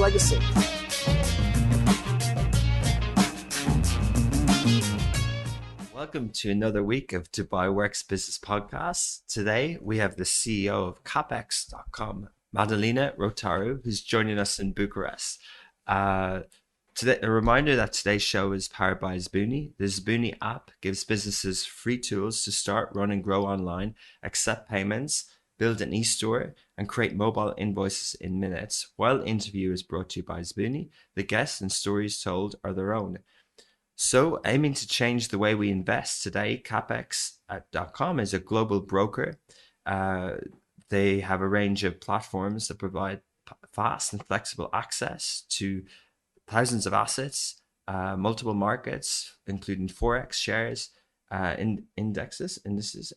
legacy. Welcome to another week of Dubai Works Business Podcasts. Today we have the CEO of Capex.com, Madalina Rotaru, who's joining us in Bucharest. Today, a reminder that today's show is powered by Zboonie. The Zboonie app gives businesses free tools to start, run, and grow online, accept payments, build an e-store, and create mobile invoices in minutes. While interview is brought to you by Zboonie, the guests and stories told are their own. So, aiming to change the way we invest today, Capex.com is a global broker. They have a range of platforms that provide fast and flexible access to thousands of assets, multiple markets, including Forex, shares, indices,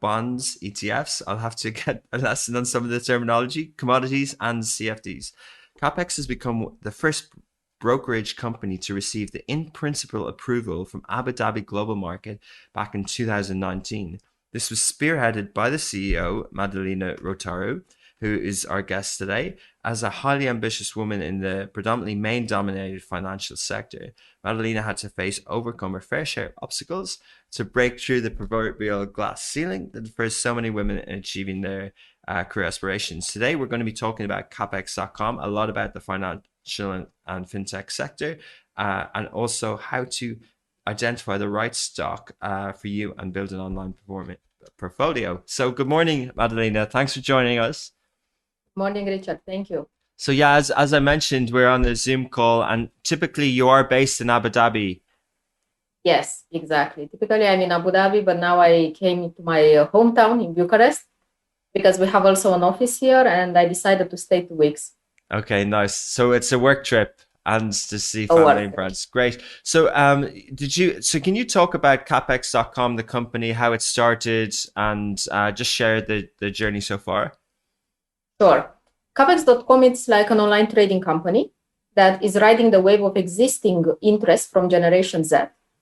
bonds, ETFs. I'll have to get a lesson on some of the terminology, commodities, and CFDs. Capex has become the first brokerage company to receive the in-principle approval from Abu Dhabi Global Market back in 2019. This was spearheaded by the CEO, Madalina Rotaru, who is our guest today. As a highly ambitious woman in the predominantly male-dominated financial sector, Madalina had to overcome her fair share of obstacles to break through the proverbial glass ceiling that defers so many women in achieving their career aspirations. Today, we're going to be talking about Capex.com, a lot about the financial and fintech sector, and also how to identify the right stock for you and build an online portfolio. So good morning, Madalina. Thanks for joining us. Morning, Richard. Thank you. So yeah, as I mentioned, we're on a Zoom call, and typically you are based in Abu Dhabi. Yes, exactly. Typically I'm in Abu Dhabi, but now I came to my hometown in Bucharest because we have also an office here, and I decided to stay 2 weeks. Okay, nice. So it's a work trip and to see family and friends. Great. So can you talk about Capex.com, the company, how it started, and just share the journey so far? Sure. Capex.com is like an online trading company that is riding the wave of existing interest from Generation Z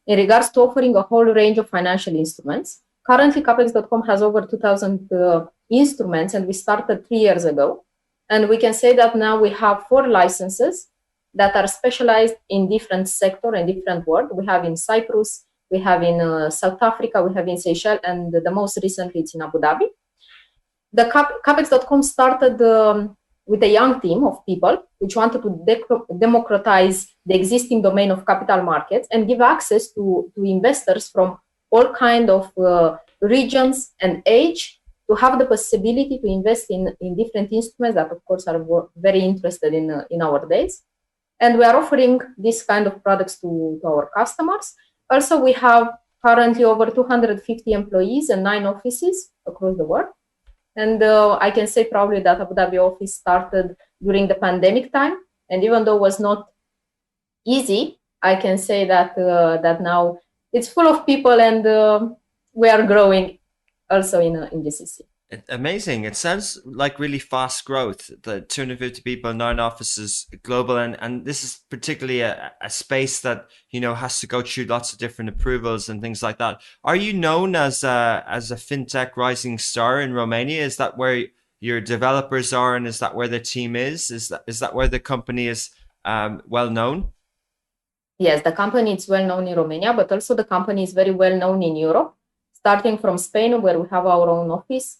in regards to offering a whole range of financial instruments. Currently, Capex.com has over 2,000 instruments, and we started 3 years ago. And we can say that now we have 4 licenses that are specialized in different sectors and different world. We have in Cyprus, we have in South Africa, we have in Seychelles, and the most recently it's in Abu Dhabi. The Capex.com started with a young team of people which wanted to democratize the existing domain of capital markets and give access to investors from all kinds of regions and age to have the possibility to invest in different instruments that, of course, are very interested in our days. And we are offering this kind of products to our customers. Also, we have currently over 250 employees and 9 offices across the world. And I can say proudly that Abu Dhabi office started during the pandemic time. And even though it was not easy, I can say that now it's full of people, and we are growing also in GCC. Amazing. It sounds like really fast growth. The 250 people, 9 offices, global, and this is particularly a space that has to go through lots of different approvals and things like that. Are you known as a fintech rising star in Romania? Is that where your developers are, and is that where the team is? Is that where the company is well known? Yes, the company is well known in Romania, but also the company is very well known in Europe. Starting from Spain, where we have our own office,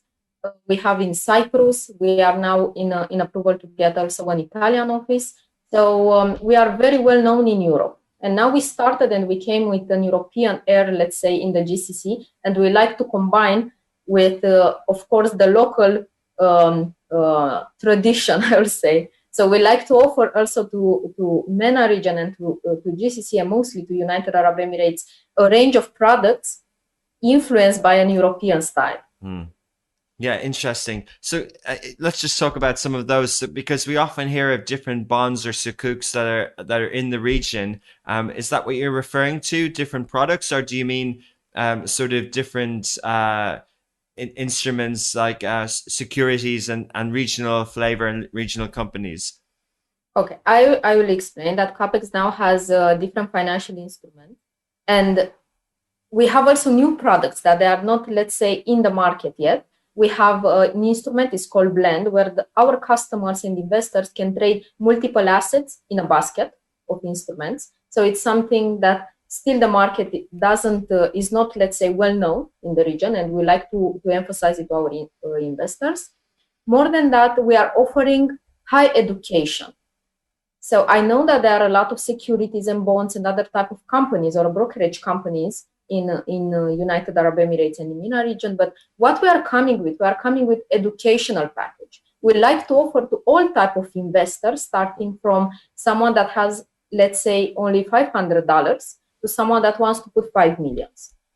we have in Cyprus. We are now in approval to get also an Italian office. So we are very well known in Europe. And now we started and we came with an European air, let's say, in the GCC. And we like to combine with, of course, the local tradition, I would say. So we like to offer also to MENA region and to GCC and mostly to United Arab Emirates a range of products influenced by an European style. Yeah, interesting. So let's just talk about some of those, because we often hear of different bonds or sukuks that are in the region. Is that what you're referring to? Different products, or do you mean sort of different instruments like securities and regional flavor and regional companies? Okay, I will explain that Capex now has different financial instruments, and we have also new products that they are not, let's say, in the market yet. we have an instrument, it's called Blend, where our customers and investors can trade multiple assets in a basket of instruments. So it's something that still the market doesn't is not, let's say, well known in the region, and we like to emphasize it to our investors. More than that, we are offering high education. So I know that there are a lot of securities and bonds and other type of companies or brokerage companies in United Arab Emirates and in MENA region. But what we are coming with educational package. We like to offer to all type of investors, starting from someone that has, let's say, only $500 to someone that wants to put 5 million.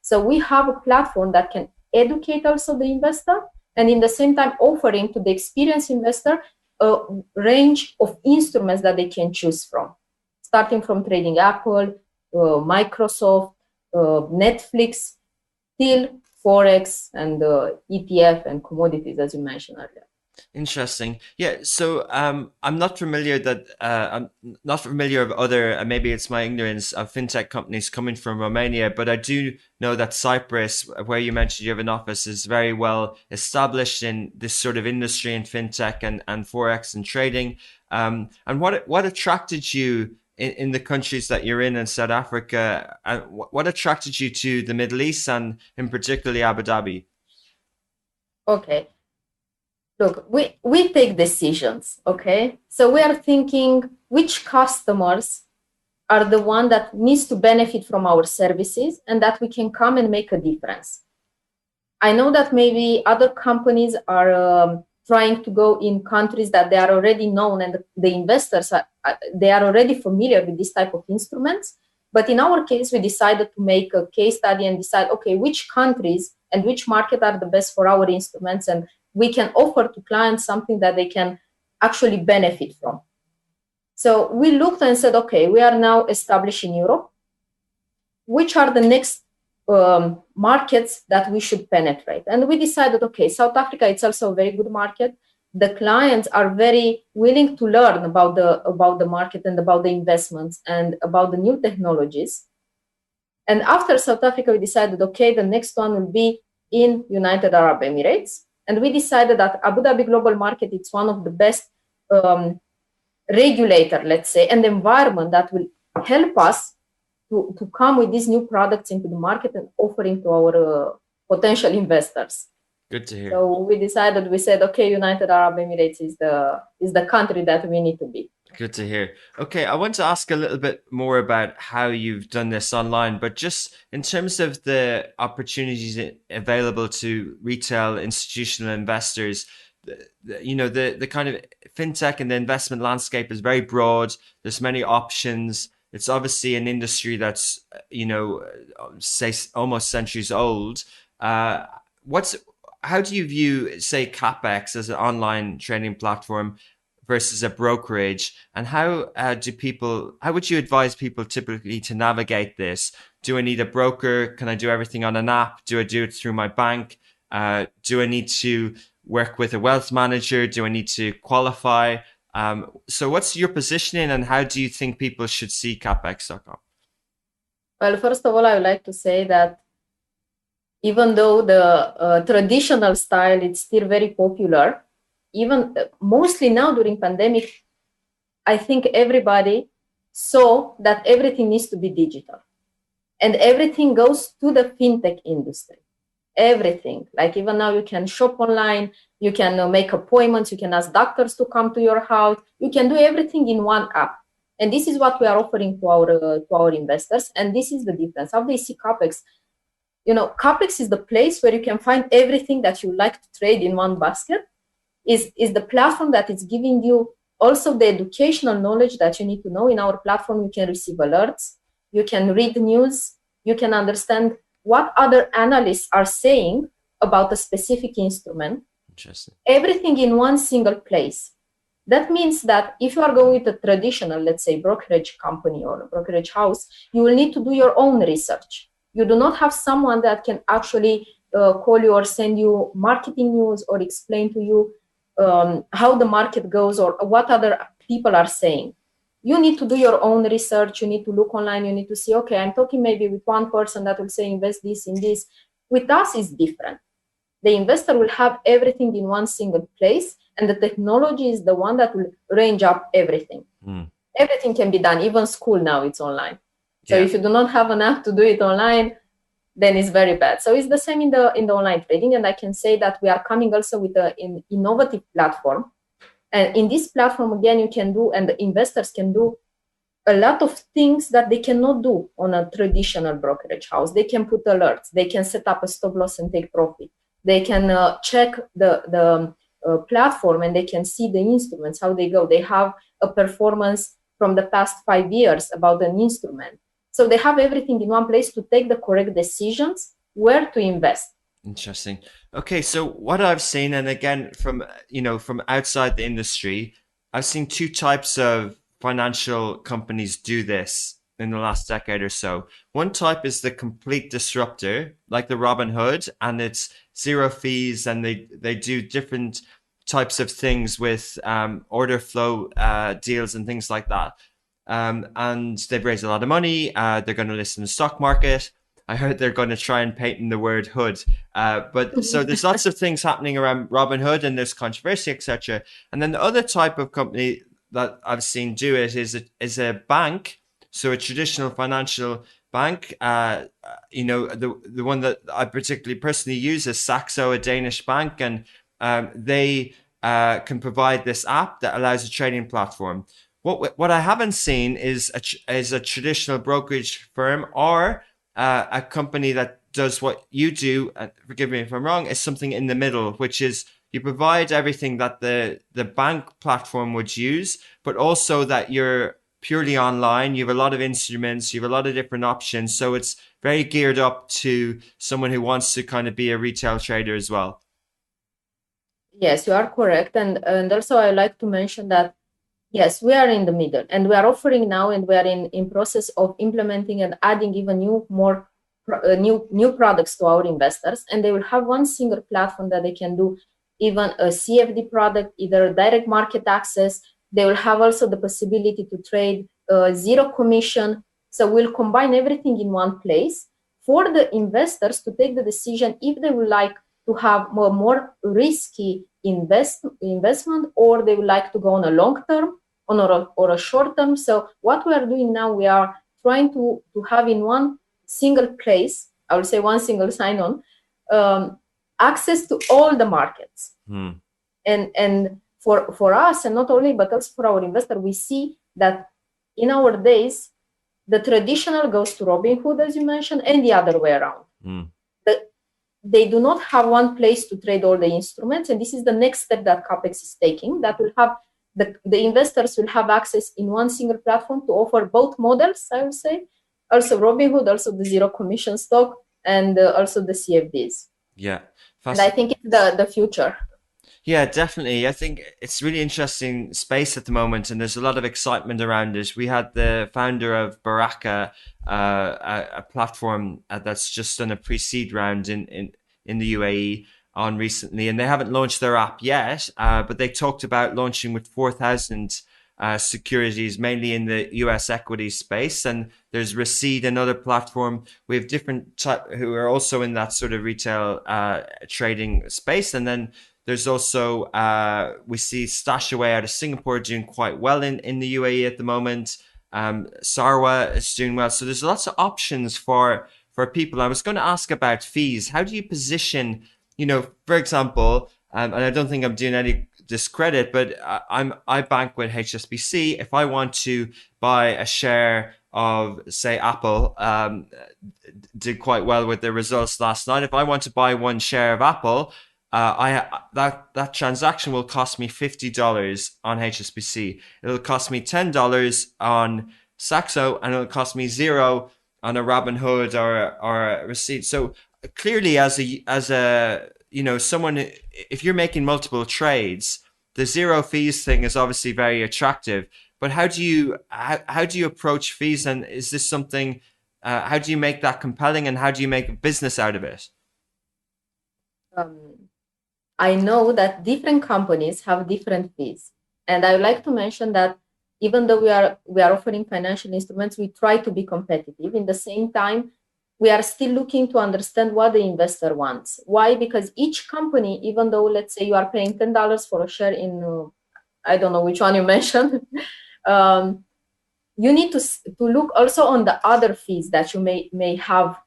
So we have a platform that can educate also the investor, and in the same time offering to the experienced investor a range of instruments that they can choose from, starting from trading Apple, Microsoft, Netflix, till Forex and ETF and commodities, as you mentioned earlier. Interesting. Yeah. So I'm not familiar of other, maybe it's my ignorance of fintech companies coming from Romania, but I do know that Cyprus, where you mentioned you have an office, is very well established in this sort of industry in fintech and Forex and trading. And what attracted you in the countries that you're in South Africa? What attracted you to the Middle East and in particularly Abu Dhabi? Okay. Look, we take decisions, okay? So we are thinking which customers are the one that needs to benefit from our services and that we can come and make a difference. I know that maybe other companies are trying to go in countries that they are already known and the investors they are already familiar with this type of instruments. But in our case, we decided to make a case study and decide, okay, which countries and which market are the best for our instruments, and we can offer to clients something that they can actually benefit from. So we looked and said, okay, we are now established in Europe. Which are the next markets that we should penetrate? And we decided, okay, South Africa, it's also a very good market. The clients are very willing to learn about the market and about the investments and about the new technologies. And after South Africa, we decided, okay, the next one will be in United Arab Emirates. And we decided that Abu Dhabi Global Market, it's one of the best regulator, let's say, and environment that will help us to come with these new products into the market and offering to our potential investors. Good to hear. So we said, okay, United Arab Emirates is the country that we need to be. Good to hear. Okay, I want to ask a little bit more about how you've done this online, but just in terms of the opportunities available to retail institutional investors, the kind of fintech and the investment landscape is very broad. There's many options. It's obviously an industry that's, say almost centuries old. How do you view, say, CapEx as an online trading platform versus a brokerage, and how would you advise people typically to navigate this? Do I need a broker? Can I do everything on an app? Do I do it through my bank? Do I need to work with a wealth manager? Do I need to qualify? So what's your positioning, and how do you think people should see capex.com? Well, first of all, I would like to say that even though the traditional style is still very popular, even mostly now during pandemic, I think everybody saw that everything needs to be digital, and everything goes to the fintech industry. Everything, like even now you can shop online, you can make appointments, you can ask doctors to come to your house, you can do everything in one app. And this is what we are offering to our investors, and this is the difference. How they see capex, capex is the place where you can find everything that you like to trade in one basket. Is the platform that is giving you also the educational knowledge that you need to know. In our platform, you can receive alerts, you can read the news, you can understand what other analysts are saying about a specific instrument. Interesting. Everything in one single place. That means that if you are going with a traditional, let's say, brokerage company or a brokerage house, you will need to do your own research. You do not have someone that can actually call you or send you marketing news or explain to you how the market goes or what other people are saying. You need to do your own research. You need to look online. You need to see, okay, I'm talking maybe with one person that will say invest this in this. With us, it's different. the investor will have everything in one single place, and the technology is the one that will range up everything. Everything can be done. Even school now, it's online. So if you do not have an app to do it online, then it's very bad. So it's the same in the online trading. And I can say that we are coming also with an innovative platform. And in this platform, again, you can do, and the investors can do a lot of things that they cannot do on a traditional brokerage house. They can put alerts. They can set up a stop loss and take profit. They can check the platform, and they can see the instruments, how they go. They have a performance from the past 5 years about an instrument. So they have everything in one place to take the correct decisions where to invest. Interesting. Okay, so what I've seen, and again from from outside the industry, I've seen two types of financial companies do this in the last decade or so. One type is the complete disruptor, like the Robin Hood, and it's zero fees, and they do different types of things with order flow deals and things like that. And they've raised a lot of money. They're going to list in the stock market. I heard they're going to try and patent the word hood. But so there's lots of things happening around Robin Hood, and there's controversy, etc. And then the other type of company that I've seen do it is a bank, so a traditional financial bank. The one that I particularly personally use is Saxo, a Danish bank, and they can provide this app that allows a trading platform. What I haven't seen is a traditional brokerage firm or a company that does what you do, and forgive me if I'm wrong, is something in the middle, which is you provide everything that the bank platform would use, but also that you're purely online. You have a lot of instruments, you have a lot of different options. So it's very geared up to someone who wants to kind of be a retail trader as well. Yes, you are correct. And also I like to mention that, yes, we are in the middle, and we are offering now, and we are in process of implementing and adding even new products to our investors. And they will have one single platform that they can do even a CFD product, either direct market access. They will have also the possibility to trade zero commission. So we'll combine everything in one place for the investors to take the decision if they would like to have more risky investment, or they would like to go on a long term or a short term. So what we are doing now, we are trying to have in one single place, I would say one single sign-on, access to all the markets. And for us, and not only, but also for our investor, we see that in our days, the traditional goes to Robinhood, as you mentioned, and the other way around. They do not have one place to trade all the instruments, and this is the next step that CAPEX is taking, that will have the investors will have access in one single platform to offer both models, I would say, also Robinhood, also the zero commission stock, and also the CFDs. Yeah. And I think it's the future. Yeah, definitely. I think it's really interesting space at the moment, and there's a lot of excitement around it. We had the founder of Baraka, a platform that's just done a pre-seed round in the UAE on recently, and they haven't launched their app yet, but they talked about launching with 4,000 securities, mainly in the US equity space. And there's Recede, another platform. We have different who are also in that sort of retail trading space, and then there's also, we see Stashaway out of Singapore doing quite well in the UAE at the moment. Sarwa is doing well. So there's lots of options for people. I was going to ask about fees. How do you position, for example, and I don't think I'm doing any discredit, but I bank with HSBC. If I want to buy a share of, say, Apple, did quite well with their results last night. If I want to buy one share of Apple, that transaction will cost me $50 on HSBC. It'll cost me $10 on Saxo, and it'll cost me $0 on a Robinhood or a Recede. So clearly, as a someone, if you're making multiple trades, the zero fees thing is obviously very attractive. But how do you approach fees, and is this something? How do you make that compelling, and how do you make a business out of it? I know that different companies have different fees, and I would like to mention that even though we are offering financial instruments, we try to be competitive. In the same time, we are still looking to understand what the investor wants. Why? Because each company, even though, let's say you are paying $10 for a share in, I don't know which one you mentioned, you need to look also on the other fees that you may have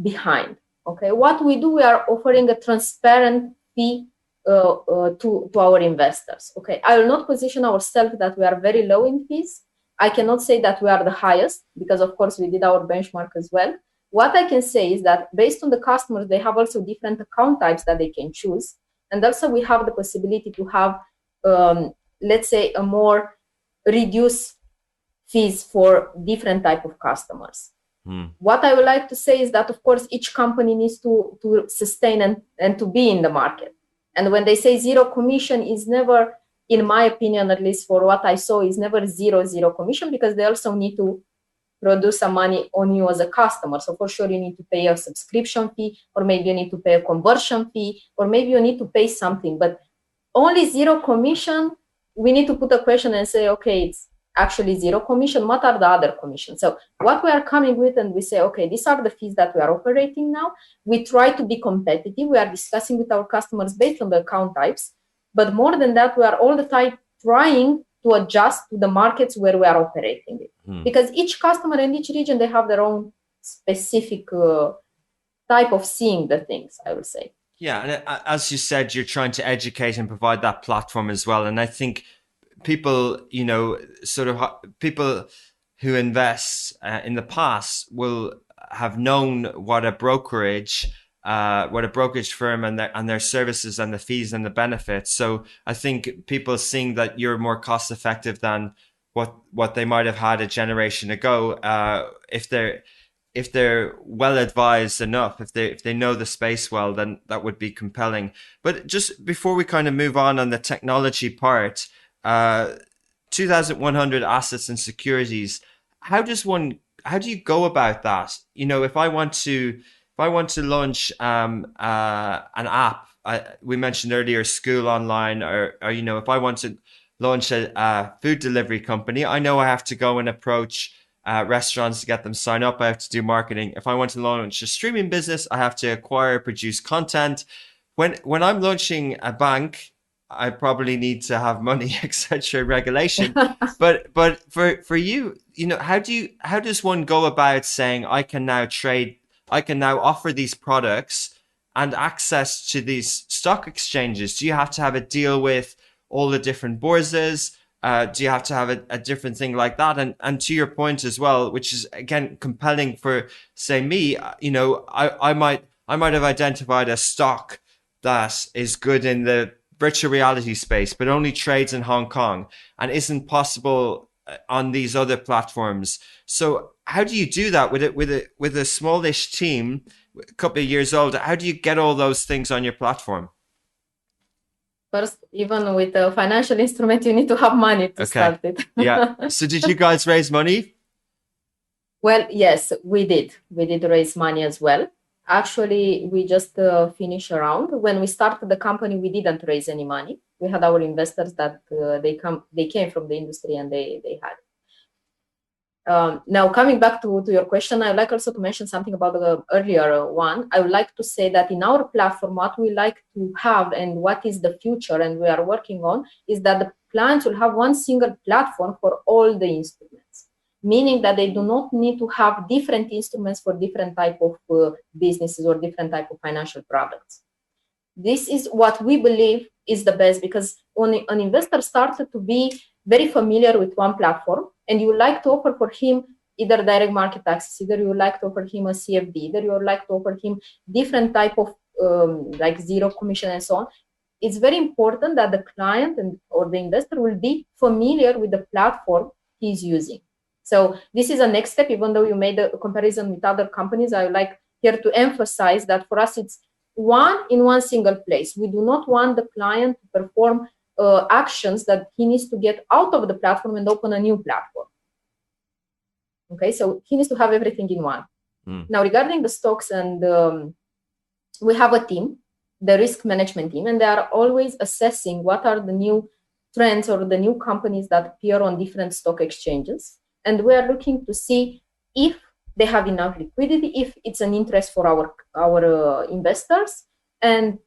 behind. Okay, what we do, we are offering a transparent fee to our investors. Okay, I will not position ourselves that we are very low in fees. I cannot say that we are the highest, because of course we did our benchmark as well. What I can say is that based on the customers, they have also different account types that they can choose, and also we have the possibility to have, let's say, a more reduced fees for different type of customers. What I would like to say is that, of course, each company needs to sustain and to be in the market. And when they say zero commission, is never, in my opinion, at least for what I saw, is never zero commission, because they also need to produce some money on you as a customer. So for sure, you need to pay a subscription fee, or maybe you need to pay a conversion fee, or maybe you need to pay something. But only zero commission, we need to put a question and say, okay, it's actually zero commission. What are the other commissions? So what we are coming with, and we say, okay, these are the fees that we are operating now. We try to be competitive. We are discussing with our customers based on the account types. But more than that, we are all the time trying to adjust to the markets where we are operating it. Because each customer in each region, they have their own specific type of seeing the things, I would say. Yeah, and as you said, you're trying to educate and provide that platform as well. And I think people, people who invest in the past will have known what a brokerage firm and their services and the fees and the benefits. So I think people seeing that you're more cost effective than what they might have had a generation ago, if they're well advised enough, if they know the space well, then that would be compelling. But just before we kind of move on the technology part, 2,100 assets and securities. How do you go about that? If I want to launch an app, we mentioned earlier school online, or if I want to launch a food delivery company, I know I have to go and approach restaurants to get them sign up. I have to do marketing. If I want to launch a streaming business, I have to acquire, produce content. When I'm launching a bank, I probably need to have money, etc. regulation. but for you, how does one go about saying I can now offer these products and access to these stock exchanges? Do you have to have a deal with all the different bourses? Do you have to have a different thing like that? And to your point as well, which is again compelling for, say, me, I might have identified a stock that is good in the virtual reality space, but only trades in Hong Kong and isn't possible on these other platforms. So how do you do that with a smallish team, a couple of years old? How do you get all those things on your platform? First, even with a financial instrument, you need to have money to start it. Yeah. So did you guys raise money? Well, yes, we did. We did raise money as well. Actually, we just finished a round. When we started the company, we didn't raise any money. We had our investors that they came from the industry, and they had. Now, coming back to your question, I would like also to mention something about the earlier one. I would like to say that in our platform, what we like to have and what is the future and we are working on is that the clients will have one single platform for all the instruments, meaning that they do not need to have different instruments for different type of businesses or different type of financial products. This is what we believe is the best, because when an investor started to be very familiar with one platform and you would like to offer for him either direct market access, either you would like to offer him a CFD, either you would like to offer him different type of like zero commission and so on, it's very important that the client or the investor will be familiar with the platform he's using. So this is a next step. Even though you made a comparison with other companies, I would like here to emphasize that for us, it's one in one single place. We do not want the client to perform actions that he needs to get out of the platform and open a new platform. Okay, so he needs to have everything in one. Now, regarding the stocks, and we have a team, the risk management team, and they are always assessing what are the new trends or the new companies that appear on different stock exchanges. And we are looking to see if they have enough liquidity, if it's an interest for our investors. And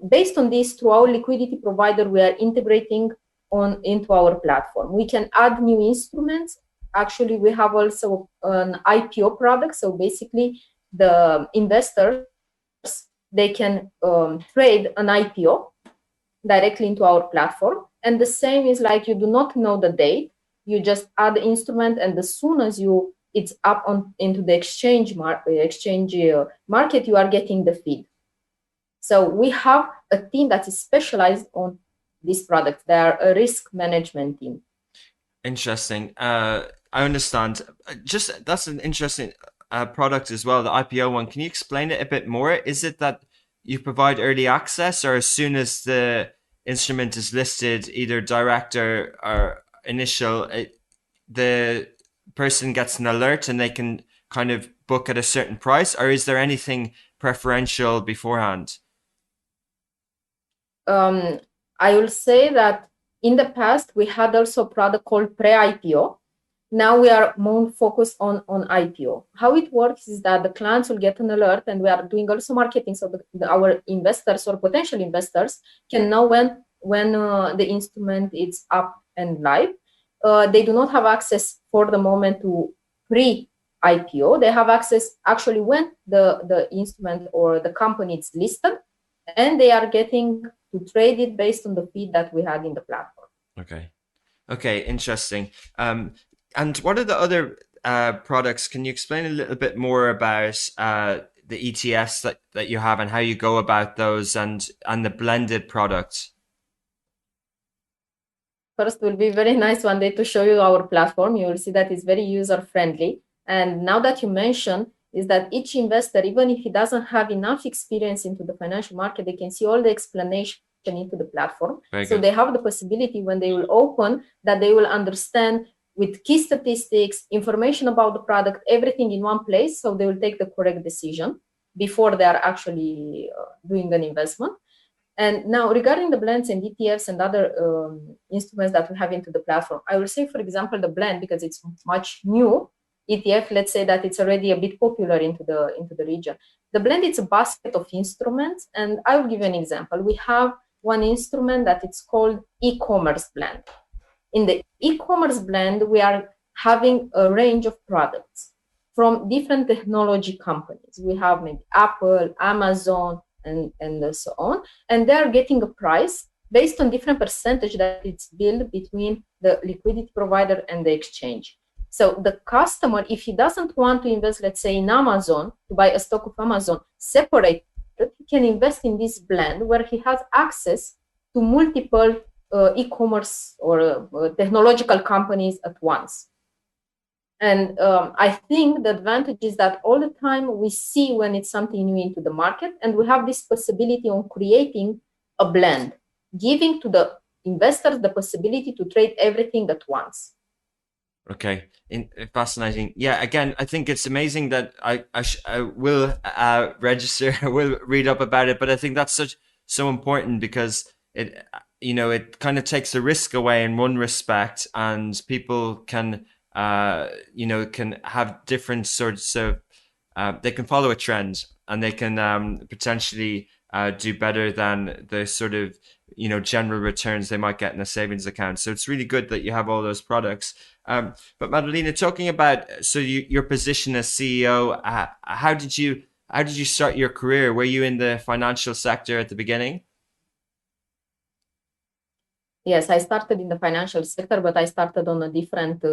based on this, through our liquidity provider, we are integrating into our platform. We can add new instruments. Actually, we have also an IPO product. So basically, the investors, they can trade an IPO directly into our platform. And the same is like, you do not know the date, you just add the instrument, and as soon as it's up into the exchange market, you are getting the feed. So we have a team that is specialized on this product. They are a risk management team. Interesting. I understand. Just that's an interesting product as well, the IPO one. Can you explain it a bit more? Is it that you provide early access, or as soon as the instrument is listed, either direct or initial, the person gets an alert and they can kind of book at a certain price, or is there anything preferential beforehand? I will say that in the past, we had also a product called pre-IPO. Now we are more focused on IPO. How it works is that the clients will get an alert, and we are doing also marketing, so our investors or potential investors can know when the instrument is up and live. They do not have access for the moment to pre-IPO. They have access actually when the instrument or the company is listed, and they are getting to trade it based on the feed that we had in the platform. Okay, interesting. And what are the other products? Can you explain a little bit more about the ETFs that you have and how you go about those, and the blended products? First, it will be very nice one day to show you our platform. You will see that it's very user friendly. And now that you mention, is that each investor, even if he doesn't have enough experience into the financial market, they can see all the explanation into the platform. So they have the possibility when they will open that they will understand with key statistics, information about the product, everything in one place. So they will take the correct decision before they are actually doing an investment. And now regarding the blends and ETFs and other instruments that we have into the platform, I will say, for example, the blend, because it's much new. ETF, let's say that it's already a bit popular into the region. The blend, it's a basket of instruments, and I will give you an example. We have one instrument that it's called e-commerce blend. In the e-commerce blend, we are having a range of products from different technology companies. We have maybe Apple, Amazon, and so on, and they are getting a price based on different percentage that it's billed between the liquidity provider and the exchange. So the customer, if he doesn't want to invest, let's say in Amazon, to buy a stock of Amazon separate, he can invest in this blend where he has access to multiple e-commerce or technological companies at once. And I think the advantage is that all the time we see when it's something new into the market, and we have this possibility on creating a blend, giving to the investors the possibility to trade everything at once. Okay, fascinating. Yeah, again, I think it's amazing that I will register, I will read up about it, but I think that's so important because it it kind of takes the risk away in one respect, and people can can have different sorts of they can follow a trend, and they can potentially do better than the sort of general returns they might get in a savings account. So it's really good that you have all those products. But Madalina, talking about your position as CEO, how did you start your career? Were you in the financial sector at the beginning? Yes, I started in the financial sector, but I started on a different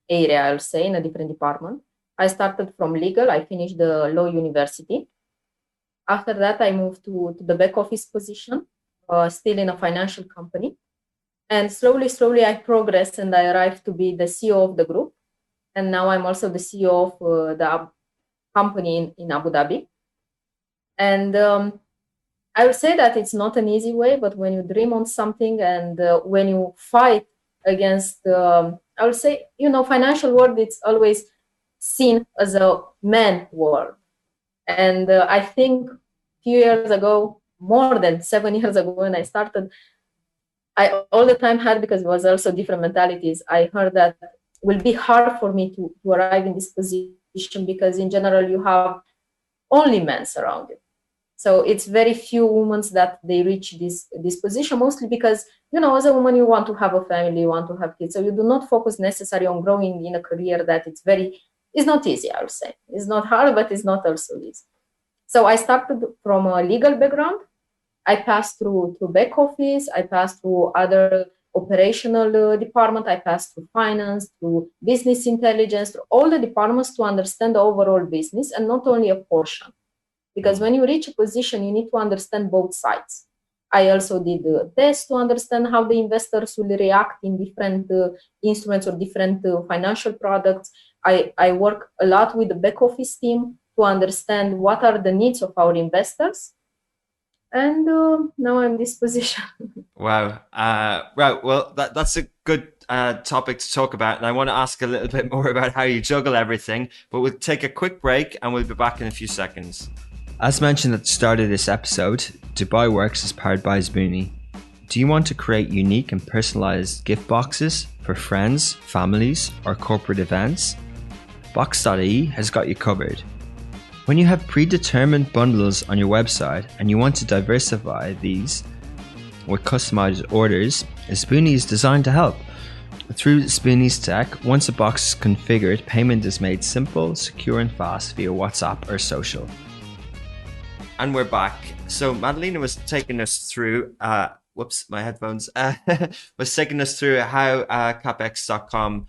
area, I'll say, in a different department. I started from legal. I finished the law university. After that, I moved to the back office position, still in a financial company. And slowly, I progressed, and I arrived to be the CEO of the group. And now I'm also the CEO of the company in Abu Dhabi. And I would say that it's not an easy way, but when you dream on something and when you fight against, I would say, financial world, it's always seen as a man world. And I think a few years ago, more than 7 years ago when I started, I all the time had, because it was also different mentalities, I heard that it will be hard for me to arrive in this position position because in general you have only men around you. So it's very few women that they reach this position, mostly because, as a woman, you want to have a family, you want to have kids. So you do not focus necessarily on growing in a career that it's not easy, I would say. It's not hard, but it's not also easy. So I started from a legal background. I passed through back office. I passed through other operational department. I passed through finance, through business intelligence, through all the departments to understand the overall business and not only a portion. Because when you reach a position, you need to understand both sides. I also did a test to understand how the investors will react in different instruments or different financial products. I work a lot with the back office team to understand what are the needs of our investors. And now I'm in this position. Wow. Right. Well, that's a good topic to talk about. And I want to ask a little bit more about how you juggle everything. But we'll take a quick break and we'll be back in a few seconds. As mentioned at the start of this episode, Dubai Works is powered by Zboony. Do you want to create unique and personalized gift boxes for friends, families, or corporate events? Box.ie has got you covered. When you have predetermined bundles on your website and you want to diversify these with customized orders, Zboony is designed to help. Through Zboony's tech, once a box is configured, payment is made simple, secure and fast via WhatsApp or social. And we're back. So Madalina was taking us through, whoops, my headphones, was taking us through how capex.com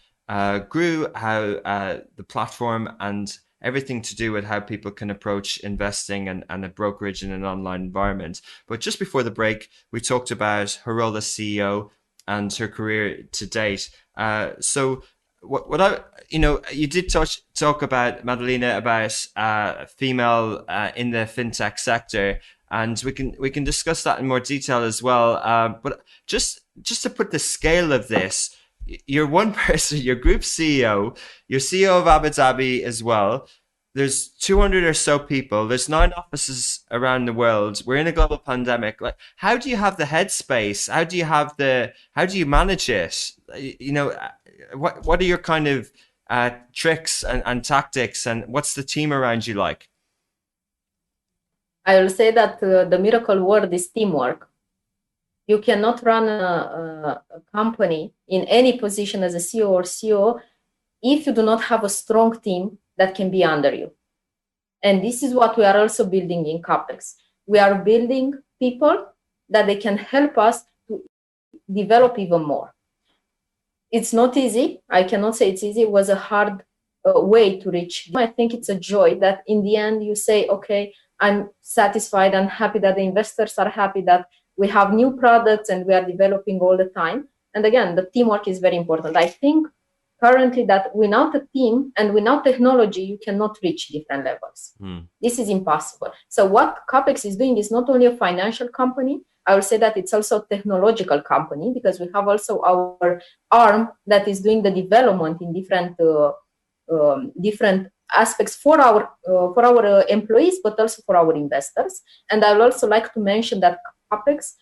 grew, how the platform and everything to do with how people can approach investing and a brokerage in an online environment. But just before the break, we talked about her role as CEO and her career to date. So what I, you did talk about, Madalina, about female in the fintech sector, and we can discuss that in more detail as well. But just to put the scale of this, you're one person, you're group CEO, you're CEO of Abu Dhabi as well. There's 200 or so people. There's 9 offices around the world. We're in a global pandemic. Like, how do you have the headspace? How do you manage it? What are your kind of tricks and tactics, and what's the team around you like? I will say that the miracle word is teamwork. You cannot run a company in any position as a CEO or CEO if you do not have a strong team that can be under you. And this is what we are also building in CAPEX. We are building people that they can help us to develop even more. It's not easy. I cannot say it's easy. It was a hard way to reach. I think it's a joy that in the end you say, okay, I'm satisfied and happy that the investors are happy that we have new products and we are developing all the time. And again, the teamwork is very important. I think currently that without a team and without technology, you cannot reach different levels. This is impossible. So what CAPEX is doing is not only a financial company, I will say that it's also a technological company, because we have also our arm that is doing the development in different aspects for our employees, but also for our investors. And I would also like to mention that CAPEX,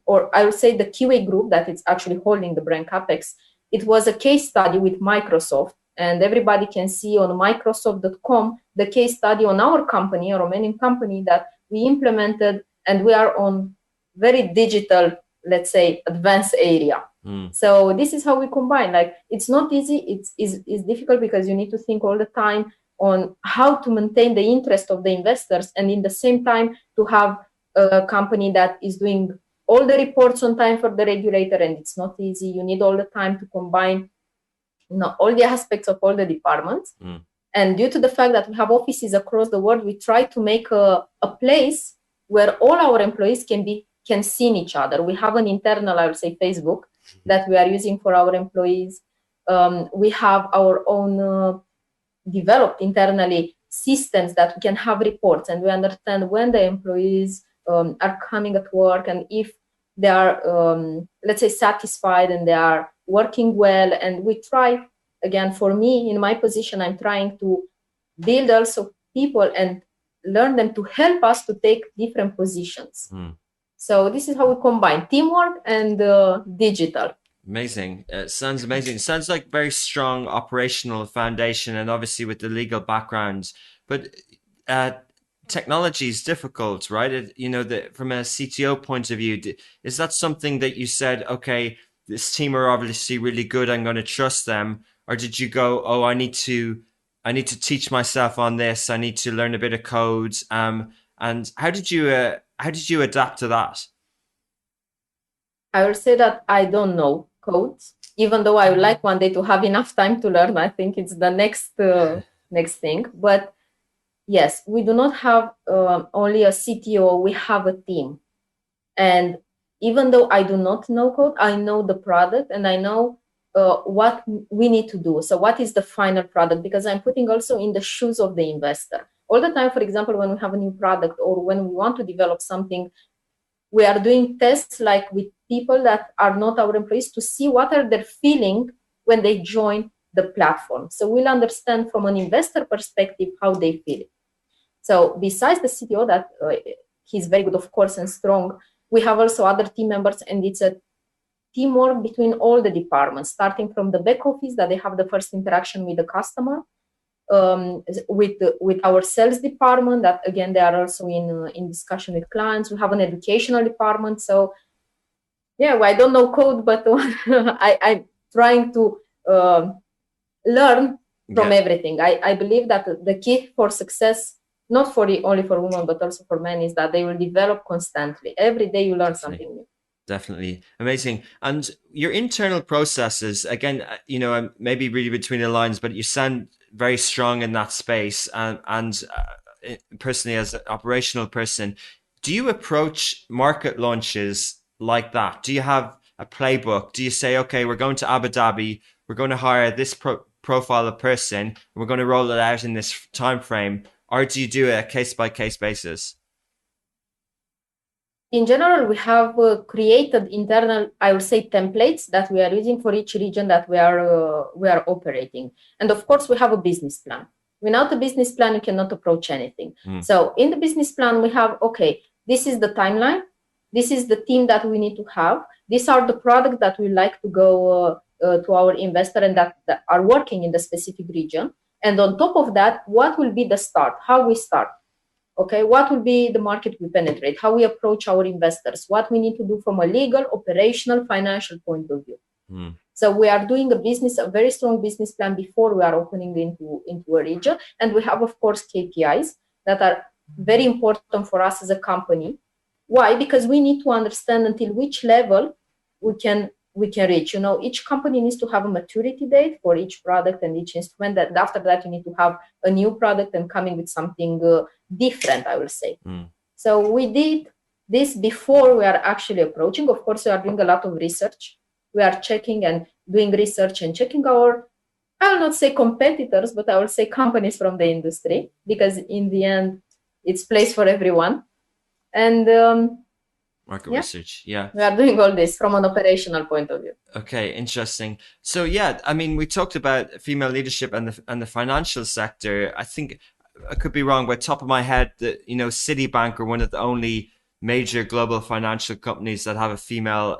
or I would say the QA group that is actually holding the brand CAPEX, it was a case study with Microsoft, and everybody can see on Microsoft.com the case study on our company, a Romanian company that we implemented, and we are on very digital, let's say, advanced area. So this is how we combine. Like, it's not easy. It's difficult because you need to think all the time on how to maintain the interest of the investors, and in the same time to have a company that is doing all the reports on time for the regulator, and it's not easy. You need all the time to combine, all the aspects of all the departments. And due to the fact that we have offices across the world, we try to make a place where all our employees can see each other. We have an internal, I would say, Facebook that we are using for our employees. We have our own developed internally systems that we can have reports, and we understand when the employees are coming at work and if they are, let's say, satisfied and they are working well. And we try, again, for me, in my position, I'm trying to build also people and learn them to help us to take different positions. So this is how we combine teamwork and digital. Amazing. Sounds amazing. Sounds like very strong operational foundation, and obviously with the legal background. But uh, technology is difficult, right? From a CTO point of view, is that something that you said, okay, this team are obviously really good. I'm going to trust them, or did you go, oh, I need to teach myself on this. I need to learn a bit of code. And how did you adapt to that? I will say that I don't know code, even though I would like one day to have enough time to learn. I think it's the next thing. But yes, we do not have only a CTO. We have a team, and even though I do not know code, I know the product and I know what we need to do. So what is the final product? Because I'm putting also in the shoes of the investor all the time. For example, when we have a new product or when we want to develop something, we are doing tests like with people that are not our employees to see what are their feeling when they join the platform. So we'll understand from an investor perspective how they feel. So besides the CTO, that he's very good, of course, and strong, we have also other team members, and it's a teamwork between all the departments, starting from the back office that they have the first interaction with the customer, with our sales department that again they are also in discussion with clients. We have an educational department. So yeah, well, I don't know code, but I'm trying to learn from everything. I believe that the key for success, not for only for women but also for men, is that they will develop constantly. Every day you learn something new. Definitely amazing. And your internal processes, again, maybe reading between the lines, but you sound very strong in that space. And personally, as an operational person, do you approach market launches like that? Do you have a playbook? Do you say, okay, we're going to Abu Dhabi, we're going to hire this profile of person, and we're going to roll it out in this time frame, or do you do it a case by case basis? In general, we have created internal, I would say, templates that we are using for each region that we are operating. And of course, we have a business plan. Without a business plan, you cannot approach anything. So in the business plan, we have, okay, this is the timeline. This is the team that we need to have. These are the products that we like to go to our investor and that are working in the specific region. And on top of that, what will be the start? How we start? Okay, what will be the market we penetrate, how we approach our investors, what we need to do from a legal, operational, financial point of view. So we are doing a very strong business plan before we are opening into a region. And we have, of course, KPIs that are very important for us as a company. Why? Because we need to understand until which level we can reach. Each company needs to have a maturity date for each product and each instrument. That after that, you need to have a new product and coming with something different, I will say. So we did this before we are actually approaching. Of course, we are doing a lot of research. We are checking and doing research and checking our, I will not say competitors, but I will say companies from the industry, because in the end, it's place for everyone. And market research, yeah, we are doing all this from an operational point of view. Okay, interesting. So yeah, I mean, we talked about female leadership and the financial sector. I think I could be wrong, but top of my head, that Citibank are one of the only major global financial companies that have a female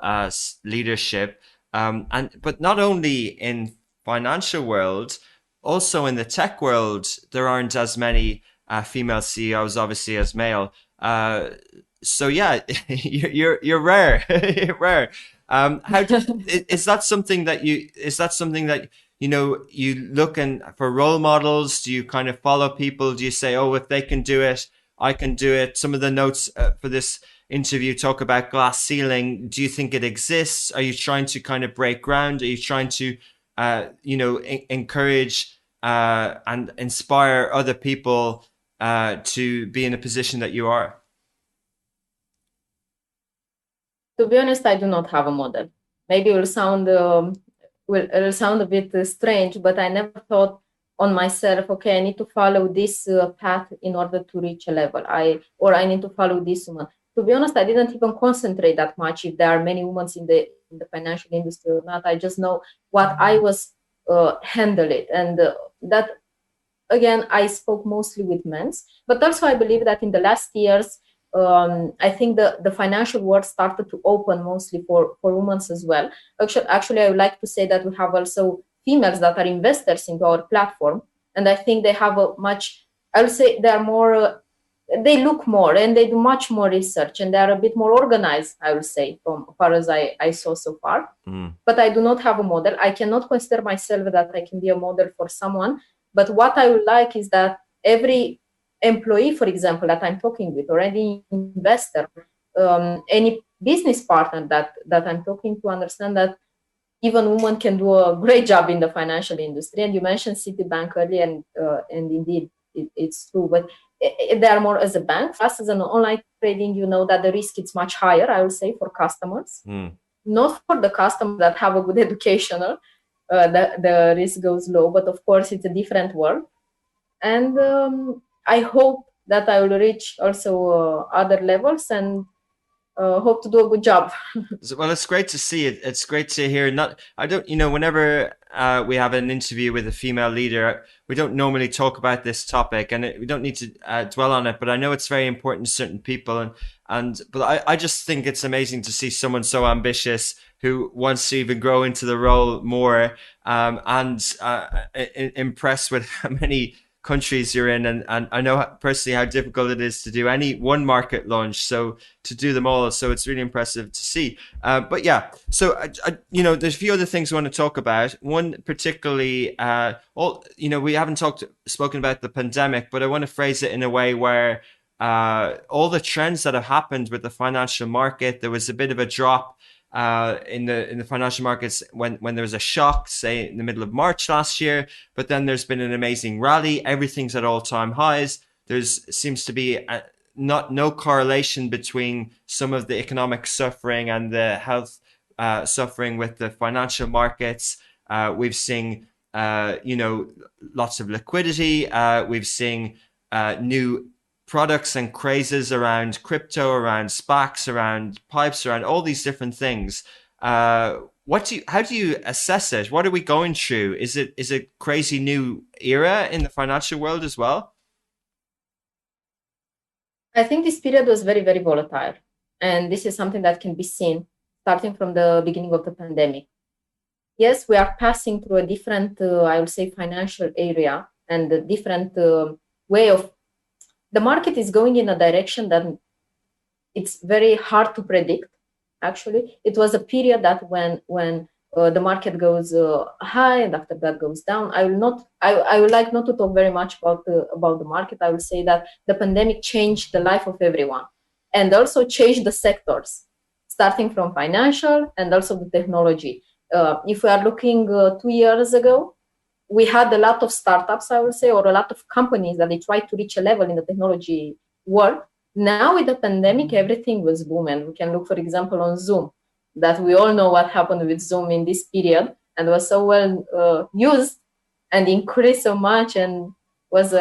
leadership. But not only in financial world, also in the tech world, there aren't as many female CEOs, obviously, as male. So yeah, you're rare. You're rare. Is that something that you looking for role models? Do you kind of follow people? Do you say, oh, if they can do it, I can do it? Some of the notes for this interview talk about glass ceiling. Do you think it exists? Are you trying to kind of break ground? Are you trying to encourage and inspire other people to be in a position that you are? To be honest, I do not have a model. Maybe it will sound a bit strange, but I never thought on myself, okay, I need to follow this path in order to reach a level. I need to follow this woman. To be honest, I didn't even concentrate that much if there are many women in the financial industry or not. I just know what I was handle it, and that again, I spoke mostly with men, but also I believe that in the last years I think the financial world started to open mostly for women as well. Actually, I would like to say that we have also females that are investors into our platform, and I think they have a much. I would say they are more. They look more and they do much more research, and they are a bit more organized. I would say, from far as I saw so far. But I do not have a model. I cannot consider myself that I can be a model for someone. But what I would like is that every employee, for example, that I'm talking with, or any investor, any business partner that I'm talking to, understand that even women can do a great job in the financial industry. And you mentioned Citibank earlier, and indeed it's true. But they are more as a bank. For us as an online trading, you know that the risk is much higher, I would say, for customers. Not for the customers that have a good educational, the risk goes low, but of course it's a different world. And I hope that I will reach also other levels, and hope to do a good job. Well, it's great to see it. It's great to hear. Not, I don't, whenever we have an interview with a female leader, we don't normally talk about this topic, and we don't need to dwell on it. But I know it's very important to certain people, but I just think it's amazing to see someone so ambitious who wants to even grow into the role more, and impressed with how many countries you're in, and I know personally how difficult it is to do any one market launch, so to do them all, so it's really impressive to see. But yeah, so there's a few other things I want to talk about. One particularly, we haven't spoken about the pandemic, but I want to phrase it in a way where all the trends that have happened with the financial market, there was a bit of a drop in the financial markets when there was a shock, say in the middle of March last year, but then there's been an amazing rally. Everything's at all-time highs. Seems to be no correlation between some of the economic suffering and the health suffering with the financial markets. We've seen lots of liquidity. We've seen new products and crazes around crypto, around SPACs, around pipes, around all these different things. How do you assess it? What are we going through? Is it crazy new era in the financial world as well? I think this period was very, very volatile. And this is something that can be seen starting from the beginning of the pandemic. Yes, we are passing through a different, I would say, financial area, and a different way of. The market is going in a direction that it's very hard to predict. Actually, it was a period that when the market goes high and after that goes down. I would like not to talk very much about the market. I will say that the pandemic changed the life of everyone, and also changed the sectors, starting from financial and also the technology. If we are looking 2 years ago, we had a lot of startups, I would say, or a lot of companies that they tried to reach a level in the technology world. Now with the pandemic, everything was booming. We can look, for example, on Zoom, that we all know what happened with Zoom in this period, and was so well used and increased so much and was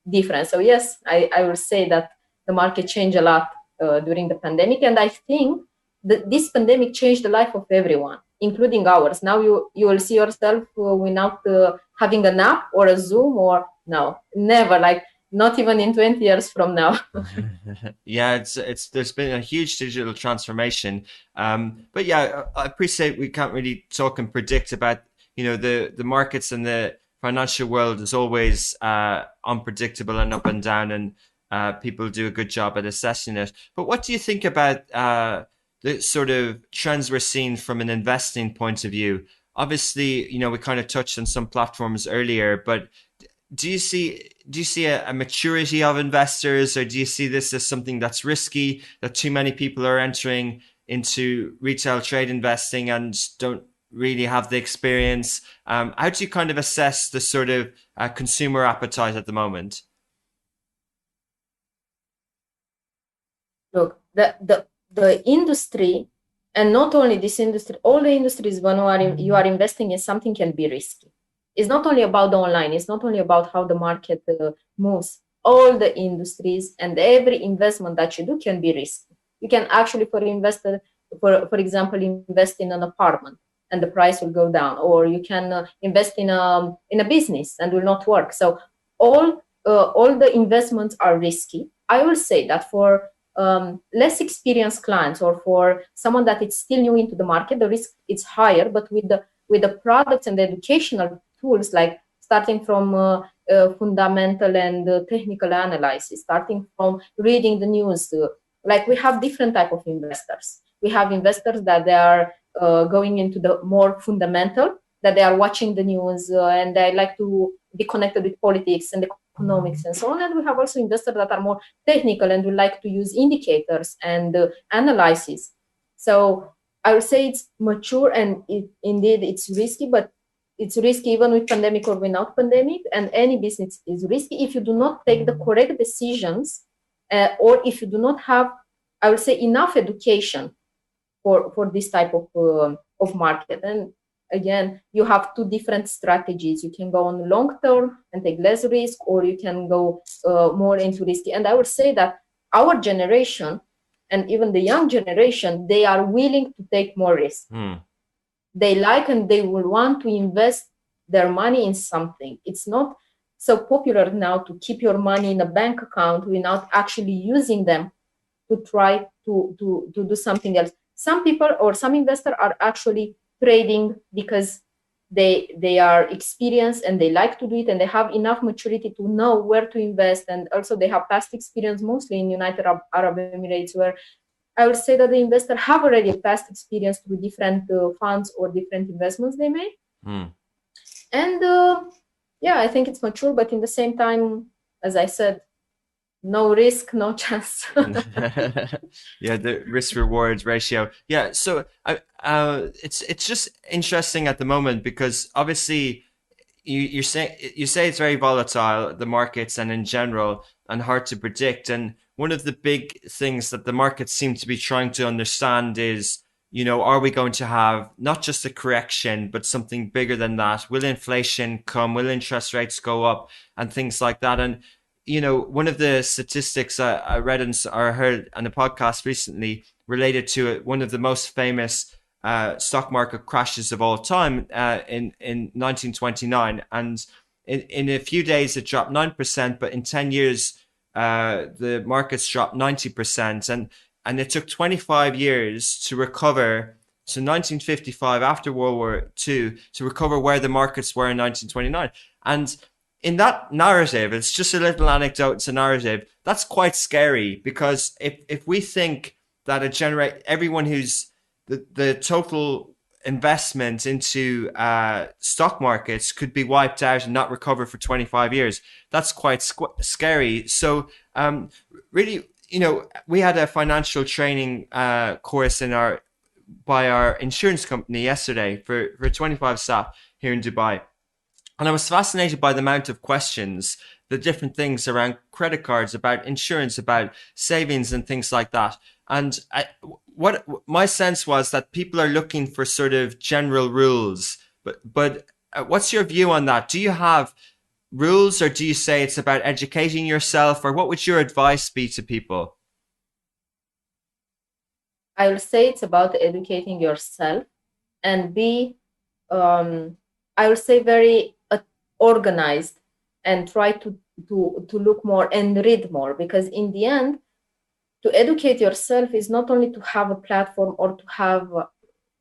different. So yes, I will say that the market changed a lot during the pandemic, and I think that this pandemic changed the life of everyone, including ours. Now you will see yourself without having an app or a Zoom, or no, never, like not even in 20 years from now. Yeah, it's there's been a huge digital transformation. But yeah, I appreciate we can't really talk and predict about, the markets, and the financial world is always unpredictable and up and down, and people do a good job at assessing it. But what do you think about the sort of trends we're seeing from an investing point of view? Obviously, we kind of touched on some platforms earlier, but do you see a maturity of investors, or do you see this as something that's risky, that too many people are entering into retail trade investing and don't really have the experience? How do you kind of assess the sort of consumer appetite at the moment? Look, the industry, and not only this industry, all the industries, when you are investing in something, can be risky. It's not only about the online, it's not only about how the market moves. All the industries and every investment that you do can be risky. You can actually, for investor, for example, invest in an apartment and the price will go down, or you can invest in a business and will not work. So all the investments are risky. I will say that for less experienced clients or for someone that is still new into the market, the risk is higher. But with the products and the educational tools, like starting from fundamental and technical analysis, starting from reading the news, like we have different type of investors. We have investors that they are going into the more fundamental, that they are watching the news and they like to be connected with politics and economics and so on. And we have also investors that are more technical and would like to use indicators and analysis. So I would say it's mature and indeed it's risky, but it's risky even with pandemic or without pandemic. And any business is risky if you do not take the correct decisions or if you do not have, I would say, enough education for this type of market. And again, you have two different strategies. You can go on long term and take less risk, or you can go more into risky. And I would say that our generation and even the young generation, they are willing to take more risk. They like and they will want to invest their money in something. It's not so popular now to keep your money in a bank account without actually using them to try to do something else. Some people or some investors are actually trading because they are experienced and they like to do it and they have enough maturity to know where to invest, and also they have past experience mostly in United Arab Emirates, where I would say that the investor have already a past experience through different funds or different investments they made. And yeah, I think it's mature, but in the same time, as I said, no risk, no chance. Yeah, the risk reward ratio. Yeah, so it's just interesting at the moment because obviously you say it's very volatile, the markets and in general, and hard to predict. And one of the big things that the markets seem to be trying to understand is, are we going to have not just a correction, but something bigger than that? Will inflation come? Will interest rates go up? And things like that. And one of the statistics I read or heard on a podcast recently related to it, one of the most famous stock market crashes of all time in 1929. And in a few days, it dropped 9%, but in 10 years, the markets dropped 90%. And it took 25 years to recover to 1955 after World War II to recover where the markets were in 1929. And in that narrative, it's just a little anecdote, it's a narrative, that's quite scary, because if we think that everyone who's the total investment into stock markets could be wiped out and not recover for 25 years, that's quite scary. So really, we had a financial training course by our insurance company yesterday for 25 staff here in Dubai. And I was fascinated by the amount of questions, the different things around credit cards, about insurance, about savings and things like that. And what my sense was that people are looking for sort of general rules. But what's your view on that? Do you have rules, or do you say it's about educating yourself, or what would your advice be to people? I will say it's about educating yourself and be, I will say, very organized, and try to look more and read more, because in the end, to educate yourself is not only to have a platform or to have,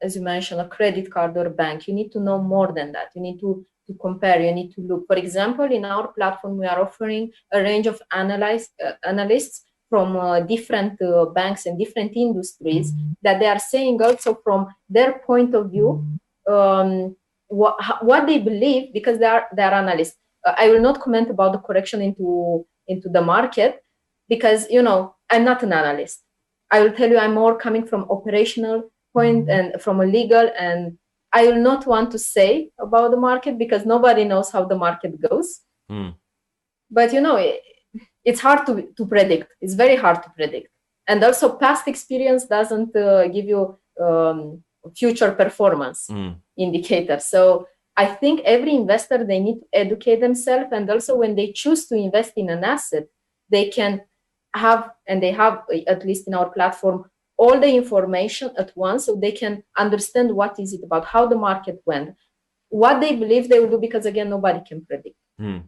as you mentioned, a credit card or a bank. You need to know more than that. You need to compare. You need to look. For example, in our platform, we are offering a range of analysts from different banks and different industries, that they are saying also from their point of view what they believe, because they are analysts. I will not comment about the correction into the market, because I'm not an analyst. I will tell you, I'm more coming from operational point and from a legal, and I will not want to say about the market because nobody knows how the market goes. But it's hard to predict. It's very hard to predict, and also past experience doesn't give you future performance indicators. So I think every investor, they need to educate themselves, and also when they choose to invest in an asset, they can have, and they have, at least in our platform, all the information at once, so they can understand what is it about, how the market went, what they believe they will do, because again, nobody can predict.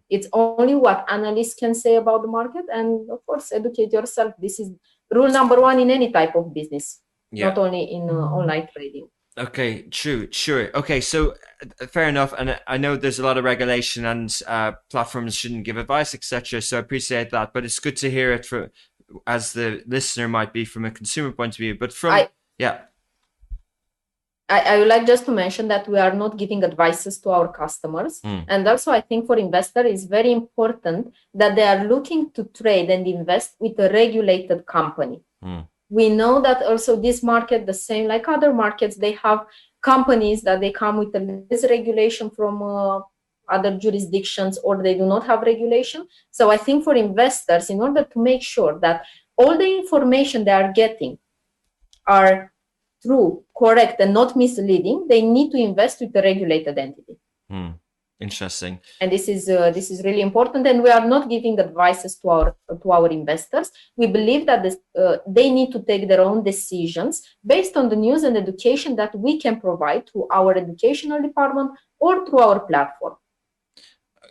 It's only what analysts can say about the market. And of course, educate yourself. This is rule number one in any type of business, Yeah. not only in online trading. Okay, true, sure. Okay, so fair enough. And I know there's a lot of regulation and platforms shouldn't give advice, etc. So I appreciate that. But it's good to hear it from, as the listener might be from a consumer point of view. But yeah. I would like just to mention that we are not giving advices to our customers. And also, I think for investors, it's very important that they are looking to trade and invest with a regulated company. We know that also this market, the same like other markets, they have companies that they come with less regulation from other jurisdictions, or they do not have regulation. So I think for investors, in order to make sure that all the information they are getting are true, correct, and not misleading, they need to invest with a regulated entity. Interesting. And this is really important. And we are not giving advices to our investors. We believe that they need to take their own decisions based on the news and education that we can provide through our educational department or through our platform.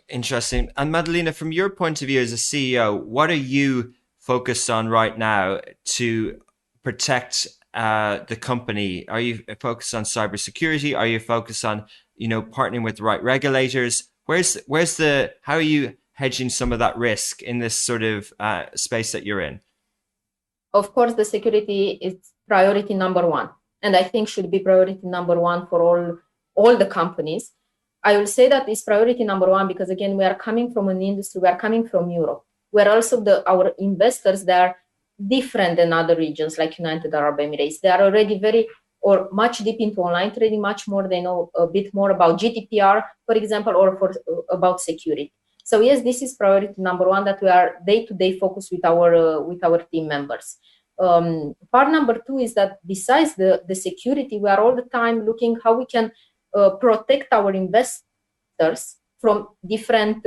Interesting. And Madalina, from your point of view as a CEO, what are you focused on right now to protect the company? Are you focused on cybersecurity? Are you focused on, partnering with the right regulators? How are you hedging some of that risk in this sort of space that you're in? Of course, the security is priority number one, and I think should be priority number one for all the companies. I will say that it's priority number one because, again, we are coming from an industry, we are coming from Europe, where also our investors, they are different than other regions like United Arab Emirates. They are already much deep into online trading, much more, they know a bit more about GDPR, for example, or about security. So yes, this is priority number one, that we are day-to-day focused with our team members. Part number two is that besides the security, we are all the time looking how we can protect our investors from different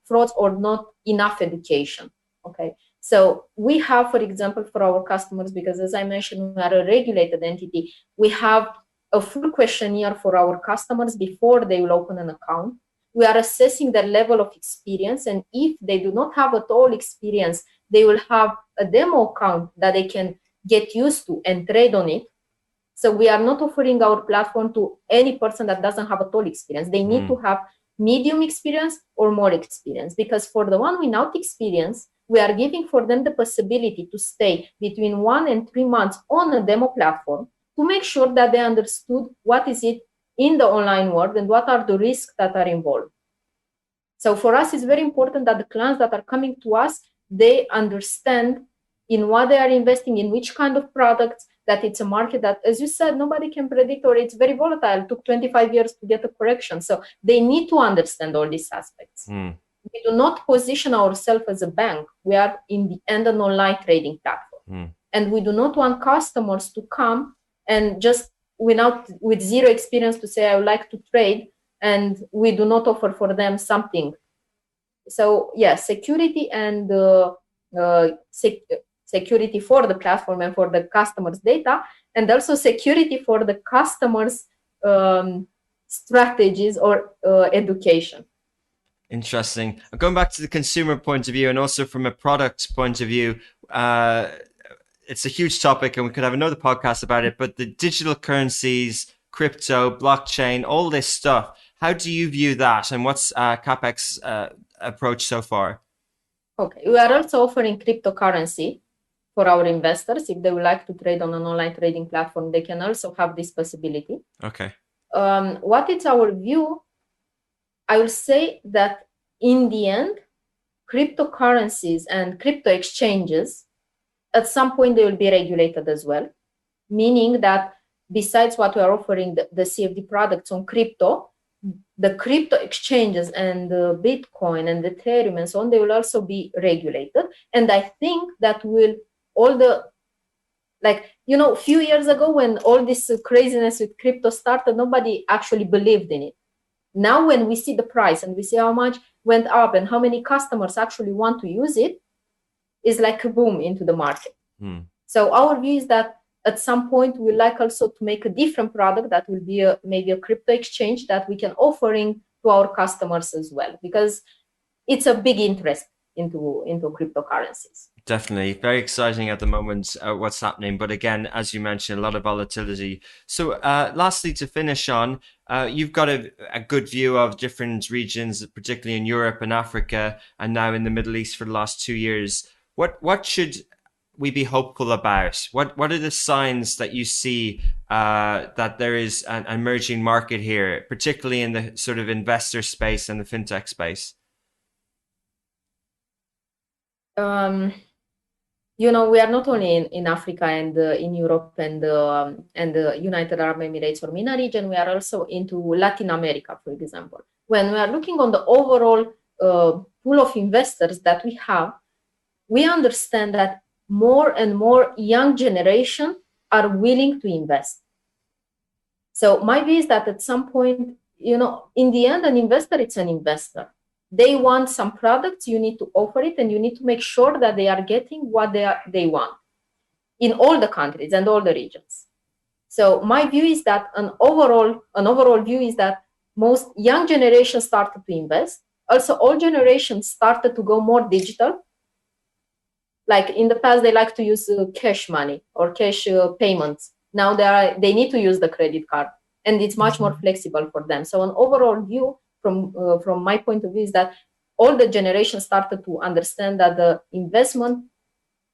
frauds or not enough education. Okay. So we have, for example, for our customers, because as I mentioned, we are a regulated entity, we have a full questionnaire for our customers before they will open an account. We are assessing their level of experience, and if they do not have at all experience, they will have a demo account that they can get used to and trade on it. So we are not offering our platform to any person that doesn't have at all experience. They need to have medium experience or more experience, because for the one without experience, we are giving for them the possibility to stay between 1 and 3 months on a demo platform to make sure that they understood what is it in the online world and what are the risks that are involved. So for us, it's very important that the clients that are coming to us, they understand in what they are investing, in which kind of products, that it's a market that, as you said, nobody can predict, or it's very volatile. It took 25 years to get a correction. So they need to understand all these aspects. We do not position ourselves as a bank. We are in the end an online trading platform. And we do not want customers to come and just with zero experience to say, I would like to trade, and we do not offer for them something. So yes, security and security for the platform and for the customers' data, and also security for the customers' strategies or education. Interesting. Going back to the consumer point of view and also from a product point of view, it's a huge topic and we could have another podcast about it, but the digital currencies, crypto, blockchain, all this stuff, how do you view that, and what's CapEx approach so far? Okay, we are also offering cryptocurrency for our investors. If they would like to trade on an online trading platform, they can also have this possibility. Okay. What is our view? I will say that in the end, cryptocurrencies and crypto exchanges, at some point they will be regulated as well, meaning that besides what we are offering, the CFD products on crypto, the crypto exchanges and the Bitcoin and the Ethereum and so on, they will also be regulated. And I think that will a few years ago when all this craziness with crypto started, nobody actually believed in it. Now, when we see the price and we see how much went up and how many customers actually want to use it, is like a boom into the market. So our view is that at some point we like also to make a different product that will be maybe a crypto exchange that we can offering to our customers as well, because it's a big interest. into cryptocurrencies. Definitely. Very exciting at the moment, what's happening. But again, as you mentioned, a lot of volatility. So lastly, to finish on, you've got a good view of different regions, particularly in Europe and Africa, and now in the Middle East for the last 2 years. What should we be hopeful about? What are the signs that you see that there is an emerging market here, particularly in the sort of investor space and the fintech space? We are not only in Africa and in Europe and the United Arab Emirates or MENA region, we are also into Latin America, for example. When we are looking on the overall pool of investors that we have, we understand that more and more young generation are willing to invest. So my view is that at some point, in the end, an investor, it's an investor. They want some products, you need to offer it, and you need to make sure that they are getting what they want in all the countries and all the regions. So my view is that an overall view is that most young generations started to invest. Also, all generations started to go more digital. Like in the past, they like to use cash money or cash payments. Now they need to use the credit card, and it's much more flexible for them. So an overall view from my point of view is that all the generations started to understand that the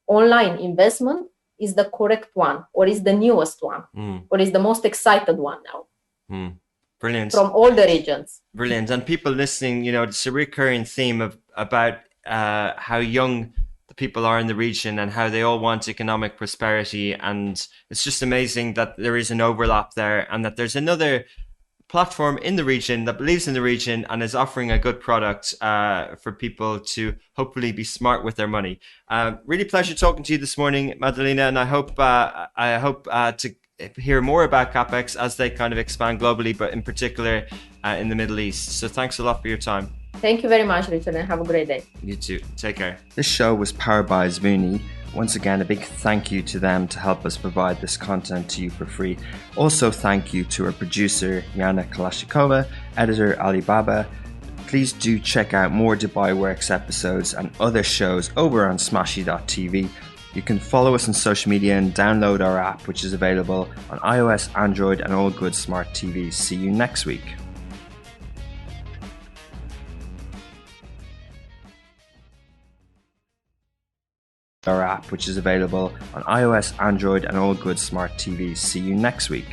online investment is the correct one, or is the newest one, or is the most excited one now. Brilliant. From all the regions. Brilliant. And people listening, it's a recurring theme about how young the people are in the region and how they all want economic prosperity. And it's just amazing that there is an overlap there, and that there's another platform in the region that believes in the region and is offering a good product for people to hopefully be smart with their money. Really pleasure talking to you this morning, Madalina, and I hope to hear more about CapEx as they kind of expand globally, but in particular in the Middle East. So thanks a lot for your time. Thank you very much, Richard, and have a great day. You too. Take care. This show was powered by Zvuni. Once again, a big thank you to them to help us provide this content to you for free. Also, thank you to our producer, Yana Kalashnikova, editor, Alibaba. Please do check out more Dubai Works episodes and other shows over on smashy.tv. You can follow us on social media and download our app, which is available on iOS, Android, and all good smart TVs. See you next week. Our app, which is available on iOS, Android, and all good smart TVs. See you next week.